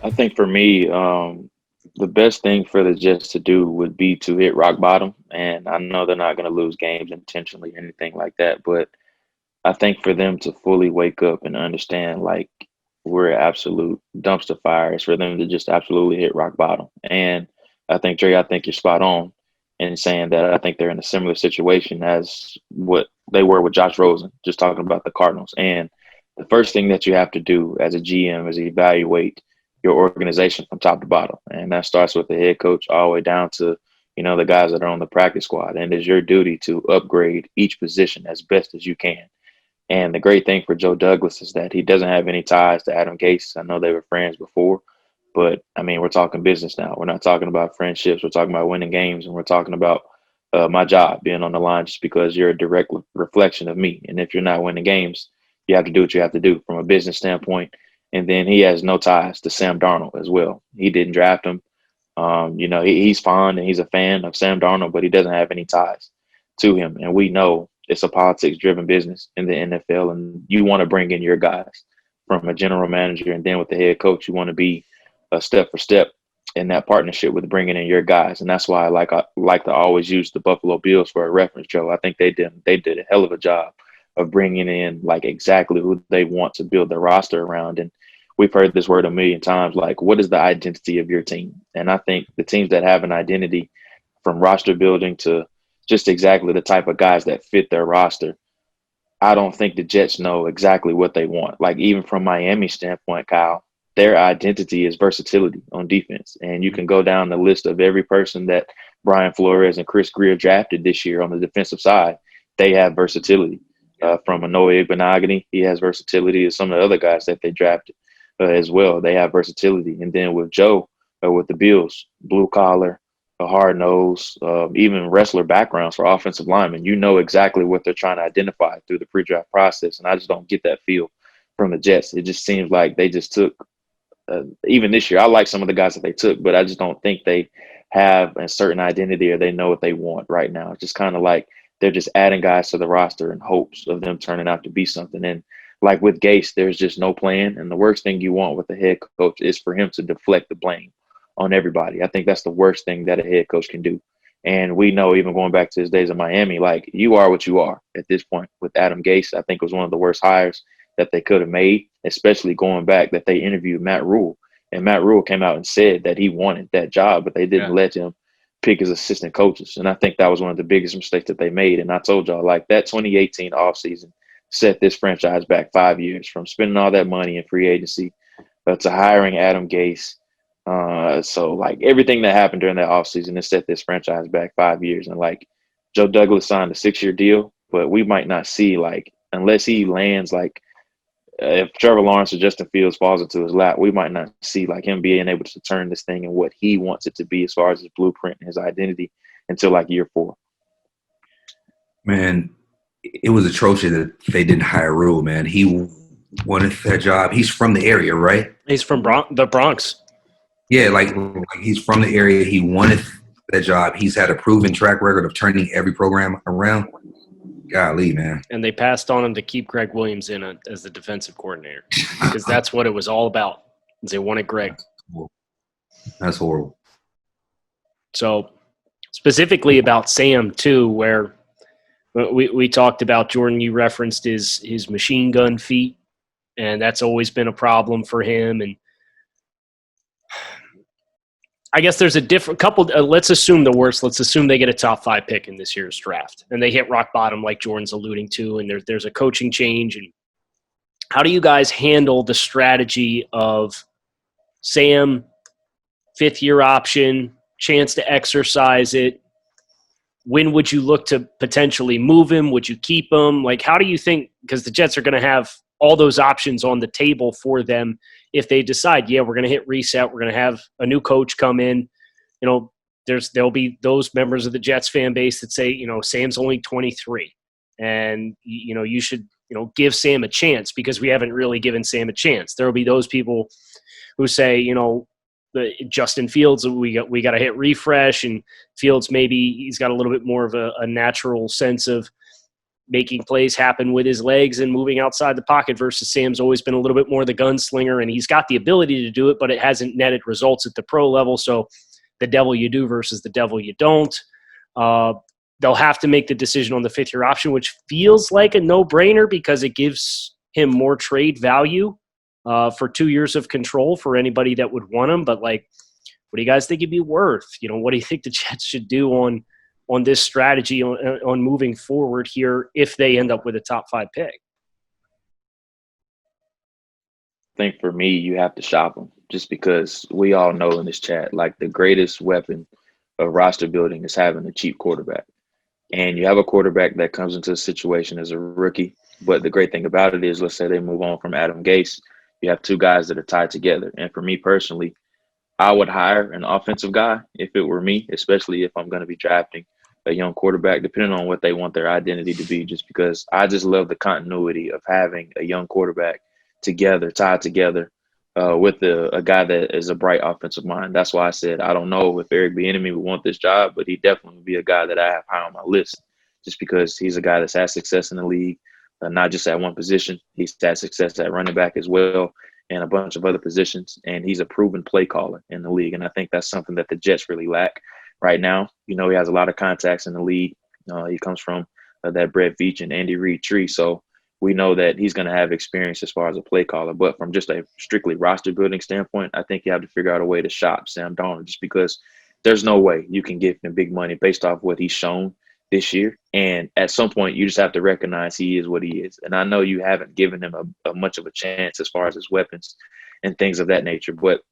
I think for me, the best thing for the Jets to do would be to hit rock bottom. And I know they're not going to lose games intentionally or anything like that, but I think for them to fully wake up and understand like we're absolute dumpster fires, for them to just absolutely hit rock bottom. And I think Dre, I think you're spot on in saying that I think they're in a similar situation as what they were with Josh Rosen, just talking about the Cardinals. And the first thing that you have to do as a GM is evaluate your organization from top to bottom. And that starts with the head coach all the way down to, the guys that are on the practice squad. And it's your duty to upgrade each position as best as you can. And the great thing for Joe Douglas is that he doesn't have any ties to Adam Gase. I know they were friends before, but I mean, we're talking business now. We're not talking about friendships. We're talking about winning games, and we're talking about my job being on the line just because you're a direct reflection of me. And if you're not winning games, you have to do what you have to do from a business standpoint. And then he has no ties to Sam Darnold as well. He didn't draft him. He's fond and he's a fan of Sam Darnold, but he doesn't have any ties to him. And we know it's a politics driven business in the NFL, and you want to bring in your guys from a general manager. And then with the head coach, you want to be a step for step in that partnership with bringing in your guys. And that's why I like to always use the Buffalo Bills for a reference, Joe. I think they did a hell of a job of bringing in like exactly who they want to build their roster around. And we've heard this word a million times, like, what is the identity of your team? And I think the teams that have an identity from roster building to just exactly the type of guys that fit their roster, I don't think the Jets know exactly what they want. Like, even from Miami's standpoint, Kyle, their identity is versatility on defense. And you can go down the list of every person that Brian Flores and Chris Greer drafted this year on the defensive side. They have versatility. From Anoa Igbenogany, he has versatility. As some of the other guys that they drafted as well, they have versatility. And then with Joe, with the Bills, blue collar, a hard nose, even wrestler backgrounds for offensive linemen. You know exactly what they're trying to identify through the pre-draft process, and I just don't get that feel from the Jets. It just seems like they just took even this year. I like some of the guys that they took, but I just don't think they have a certain identity or they know what they want right now. It's just kind of like they're just adding guys to the roster in hopes of them turning out to be something. And like with Gase, there's just no plan. And the worst thing you want with the head coach is for him to deflect the blame on everybody. I think that's the worst thing that a head coach can do. And we know, even going back to his days in Miami, like, you are what you are at this point. With Adam Gase, I think it was one of the worst hires that they could have made, especially going back that they interviewed Matt Rule. And Matt Rule came out and said that he wanted that job, but they didn't let him pick his assistant coaches. And I think that was one of the biggest mistakes that they made. And I told y'all, like, that 2018 offseason set this franchise back 5 years from spending all that money in free agency to hiring Adam Gase. So like everything that happened during that offseason has set this franchise back 5 years. And like Joe Douglas signed a 6-year deal, but we might not see, like, unless he lands, like, if Trevor Lawrence or Justin Fields falls into his lap, we might not see like him being able to turn this thing in what he wants it to be as far as his blueprint and his identity until like year 4. Man, it was atrocious that they didn't hire Rule, man. He wanted that job. He's from the area, right? He's from the Bronx. Yeah, like he's from the area. He wanted that job. He's had a proven track record of turning every program around. Golly, man. And they passed on him to keep Greg Williams in as the defensive coordinator because that's what it was all about. They wanted Greg. That's horrible. So specifically about Sam too, where we talked about, Jordan, you referenced his machine gun feet, and that's always been a problem for him. And I guess there's a different couple. Let's assume the worst. Let's assume they get a top 5 pick in this year's draft, and they hit rock bottom, like Jordan's alluding to, and there's a coaching change. And how do you guys handle the strategy of Sam, 5th-year option, chance to exercise it? When would you look to potentially move him? Would you keep him? Like, how do you think? Because the Jets are going to have all those options on the table for them if they decide, yeah, we're going to hit reset, we're going to have a new coach come in. You know, there'll be those members of the Jets fan base that say, you know, Sam's only 23, and you know you should give Sam a chance because we haven't really given Sam a chance. There will be those people who say, you know, Justin Fields, we got to hit refresh, and Fields, maybe he's got a little bit more of a natural sense of making plays happen with his legs and moving outside the pocket versus Sam's always been a little bit more the gunslinger, and he's got the ability to do it, but it hasn't netted results at the pro level. So the devil you do versus the devil you don't. They'll have to make the decision on the fifth-year option, which feels like a no-brainer because it gives him more trade value for 2 years of control for anybody that would want him. But, like, what do you guys think it'd be worth? What do you think the Jets should do on this strategy on moving forward here if they end up with a top 5 pick? I think for me, you have to shop him just because we all know in this chat, like the greatest weapon of roster building is having a cheap quarterback. And you have a quarterback that comes into a situation as a rookie. But the great thing about it is, let's say they move on from Adam Gase, you have 2 guys that are tied together. And for me personally, I would hire an offensive guy if it were me, especially if I'm going to be drafting a young quarterback, depending on what they want their identity to be, just because I just love the continuity of having a young quarterback together, tied together with a guy that is a bright offensive mind. That's why I said I don't know if Eric Bieniemy would want this job, but he definitely would be a guy that I have high on my list just because he's a guy that's had success in the league, not just at one position. He's had success at running back as well and a bunch of other positions, and he's a proven play caller in the league, and I think that's something that the Jets really lack right now. He has a lot of contacts in the league. He comes from that Brett Veach and Andy Reid tree, so we know that he's going to have experience as far as a play caller. But from just a strictly roster building standpoint, I think you have to figure out a way to shop Sam Darnold just because there's no way you can give him big money based off what he's shown this year. And at some point, you just have to recognize he is what he is. And I know you haven't given him a much of a chance as far as his weapons and things of that nature, but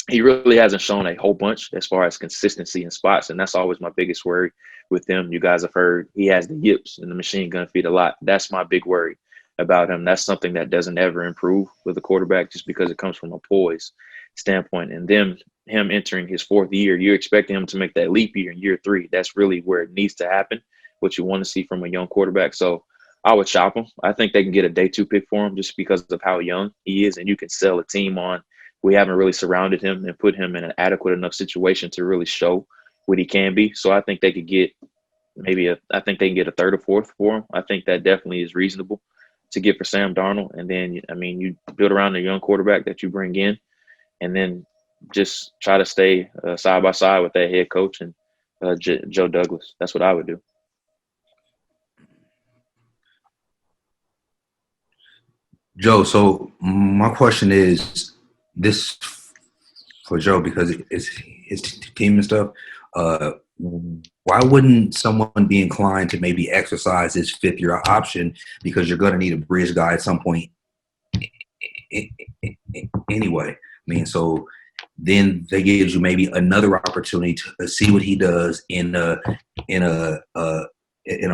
he really hasn't shown a whole bunch as far as consistency in spots, and that's always my biggest worry with him. You guys have heard he has the yips and the machine gun feet a lot. That's my big worry about him. That's something that doesn't ever improve with a quarterback just because it comes from a poise standpoint. And then him entering his 4th year, you're expecting him to make that leap year in year 3. That's really where it needs to happen, what you want to see from a young quarterback. So I would shop him. I think they can get a day 2 pick for him just because of how young he is, and you can sell a team on we haven't really surrounded him and put him in an adequate enough situation to really show what he can be. So I think they could get I think they can get a 3rd or 4th for him. I think that definitely is reasonable to get for Sam Darnold. And then, you build around the young quarterback that you bring in and then just try to stay side by side with that head coach and Joe Douglas. That's what I would do. Joe, so my question is this for Joe because it's his team and stuff. Why wouldn't someone be inclined to maybe exercise his 5th-year option because you're going to need a bridge guy at some point anyway? So then they gives you maybe another opportunity to see what he does in a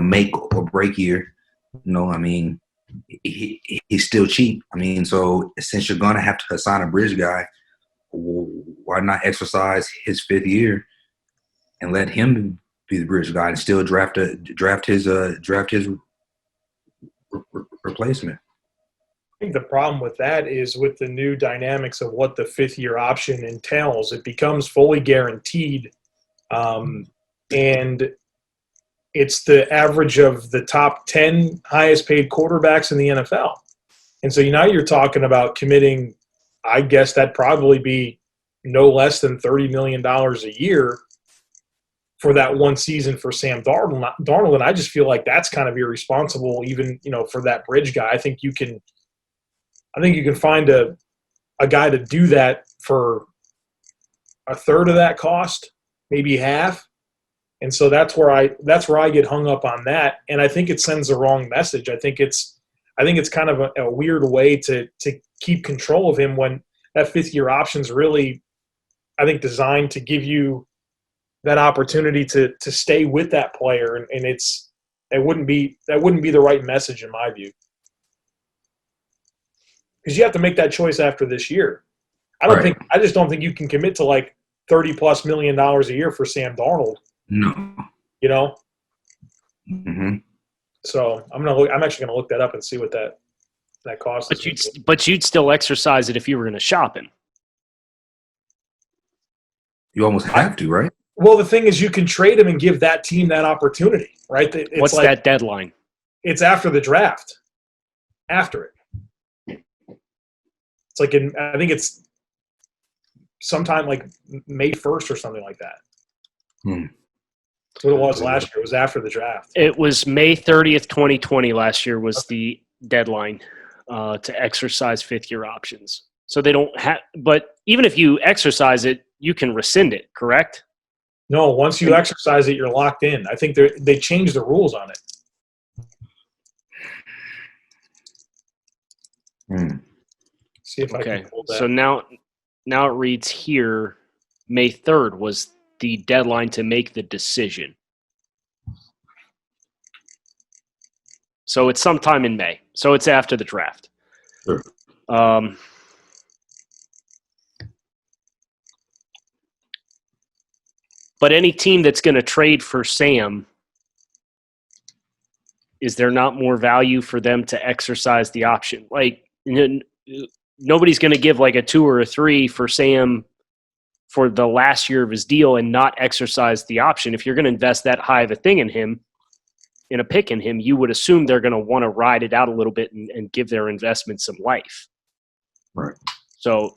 make or break year. He's still cheap. So since you're going to have to assign a bridge guy, why not exercise his 5th year and let him be the bridge guy and still draft his replacement? I think the problem with that is with the new dynamics of what the 5th-year option entails, it becomes fully guaranteed, and it's the average of the top 10 highest paid quarterbacks in the NFL. And so now you're talking about committing, I guess that'd probably be no less than $30 million a year for that one season for Sam Darnold. And I just feel like that's kind of irresponsible even, for that bridge guy. I think you can find a guy to do that for a 1/3 of that cost, maybe half. And so that's where I get hung up on that. And I think it sends the wrong message. I think it's kind of a weird way to keep control of him when that 5th-year option is really, I think, designed to give you that opportunity to stay with that player. And that wouldn't be the right message in my view. Because you have to make that choice after this year. I just don't think you can commit to like $30+ million a year for Sam Darnold. No. Mm-hmm. So I'm actually gonna look that up and see what that cost is. But you'd still exercise it if you were going to shop him. You almost have to, right? Well, the thing is, you can trade him and give that team that opportunity, right? What's that deadline? it's after the draft. After it. It's like I think it's sometime like May 1st or something like that. That's what it was last year. It was after the draft. It was May 30th, 2020 last year was the deadline to exercise fifth-year options. So they don't have – but even if you exercise it, you can rescind it, correct? No, once you exercise it, you're locked in. I think they changed the rules on it. See if I can pull that. So now it reads here, May 3rd was the deadline to make the decision. So it's sometime in May. So it's after the draft. Sure. But any team that's going to trade for Sam, is there not more value for them to exercise the option? Like, nobody's going to give like a 2 or a 3 for Sam for the last year of his deal and not exercise the option. If you're going to invest that high of a thing in him, in a pick in him, you would assume they're going to want to ride it out a little bit and give their investment some life. Right. So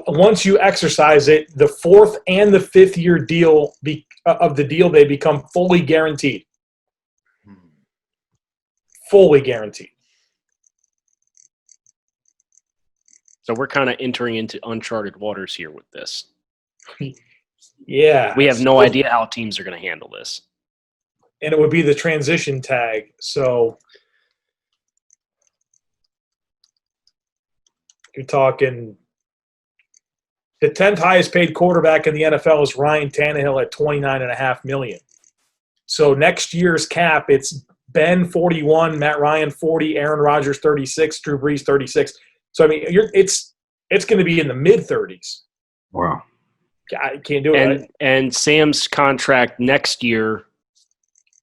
once you exercise it, the 4th and the 5th year deal of the deal, they become fully guaranteed. Fully guaranteed. So we're kind of entering into uncharted waters here with this. Yeah. We have no idea how teams are going to handle this. And it would be the transition tag. So you're talking the 10th highest paid quarterback in the NFL is Ryan Tannehill at $29.5 million. So next year's cap, it's Ben 41, Matt Ryan 40, Aaron Rodgers 36, Drew Brees 36. So I mean, it's going to be in the mid 30s. Wow. I can't do it. Right? And Sam's contract next year,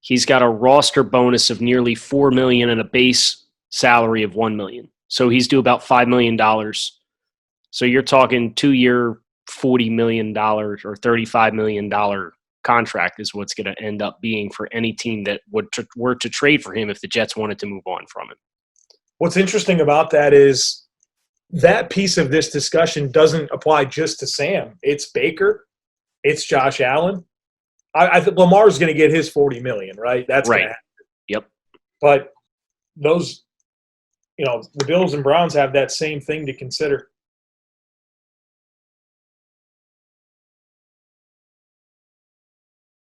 he's got a roster bonus of nearly $4 million and a base salary of $1 million. So he's due about $5 million. So you're talking 2-year, $40 million or $35 million contract is what's going to end up being for any team that were to trade for him if the Jets wanted to move on from him. What's interesting about that is that piece of this discussion doesn't apply just to Sam. It's Baker. It's Josh Allen. I think Lamar's going to get his $40 million, right? That's right. Going to happen. Yep. But those, the Bills and Browns have that same thing to consider.